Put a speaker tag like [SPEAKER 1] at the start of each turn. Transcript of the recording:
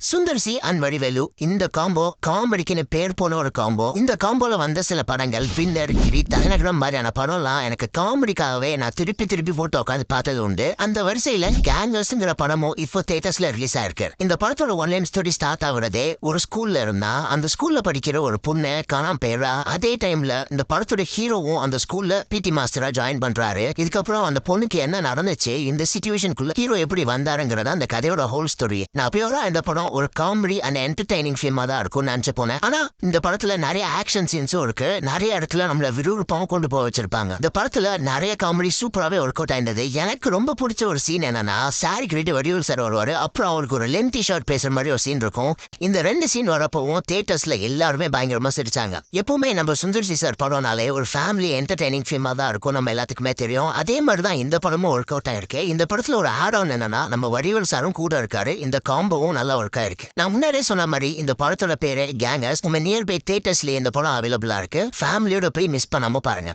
[SPEAKER 1] Sundar C and Vadivelu இந்த combo காமெடிக்குன்னு பேர் போன ஒரு காம்போ. இந்த காம்போல வந்த சில படங்கள் பின்னர் கிரி தலைநகரம் மாதிரியான படம்லாம் எனக்கு காமெடிக்காகவே நான் திருப்பி திருப்பி போட்டு உட்காந்து பார்த்தது உண்டு. அந்த வரிசையில கேங்கர்ஸ்ங்கிற படமும் இப்போ தியேட்டர்ஸ்ல ரிலீஸ் ஆயிருக்கு. இந்த படத்தோட ஒன்லைன் ஸ்டோரி ஸ்டார்ட் ஆகுறதே ஒரு ஸ்கூல்ல இருந்தா அந்த ஸ்கூல்ல படிக்கிற ஒரு பொண்ணு காணாம போயிடுறா. அதே டைம்ல இந்த படத்தோட ஹீரோவும் அந்த ஸ்கூல்ல பிடி மாஸ்டரா ஜாயின் பண்றாரு. இதுக்கப்புறம் அந்த பொண்ணுக்கு என்ன நடந்துச்சு, இந்த சிச்சுவேஷனுக்குள்ள ஹீரோ எப்படி வந்தாருங்கிறதா அந்த கதையோட ஹோல் ஸ்டோரி. நான் பியூரா இந்த படம் ஒரு காமெடி அண்ட் என்டர்டைனிங் ஃபிலிமா தான் இருக்கும் நினைச்சு போனேன். ஆனா இந்த படத்துல நிறைய ஆக்ஷன் சீன்ஸும் இருக்கு. நிறைய இடத்துல நம்மள விறுவிறுப்பாவும் கொண்டு போக வச்சிருப்பாங்க. இந்த படத்துல நிறைய காமெடி சூப்பராகவே ஒர்க் அவுட் ஆயிருந்தது. எனக்கு ரொம்ப பிடிச்ச ஒரு சீன் என்னன்னா, சாரி கிட்ட வடிவேல் சார் வருவாரு. அப்புறம் அவருக்கு ஒரு லென்த்தி ஷார்ட் பேசுற மாதிரி ஒரு சீன் இருக்கும். இந்த ரெண்டு சீன் வரப்பவும் தியேட்டர்ஸ்ல எல்லாருமே பயங்கரமா சிரிச்சாங்க. எப்பவுமே நம்ம சுந்தர் சி சார் படம்னாலே ஒரு ஃபேமிலி என்டர்டைனிங் ஃபிலிமா தான் இருக்கும், நம்ம எல்லாத்துக்குமே தெரியும். அதே மாதிரி தான் இந்த படமும் ஒர்க் அவுட் ஆயிருக்கு. இந்த படத்துல ஒரு ஆட் ஆன் என்னன்னா, நம்ம வடிவேல் சாரும் கூட இருக்காரு. இந்த காம்போவும் நல்லா ஒர்க் ஆயிருக்கு. நான் முன்னாடியே சொன்ன மாதிரி இந்த படத்தோட பேரு கேங்கர்ஸ். நம்ம நியர்பை தியேட்டர்ஸ்லயே இந்த படம் அவைலபிளா இருக்கு. ஃபேமிலியோட போய் மிஸ் பண்ணாம பாருங்க.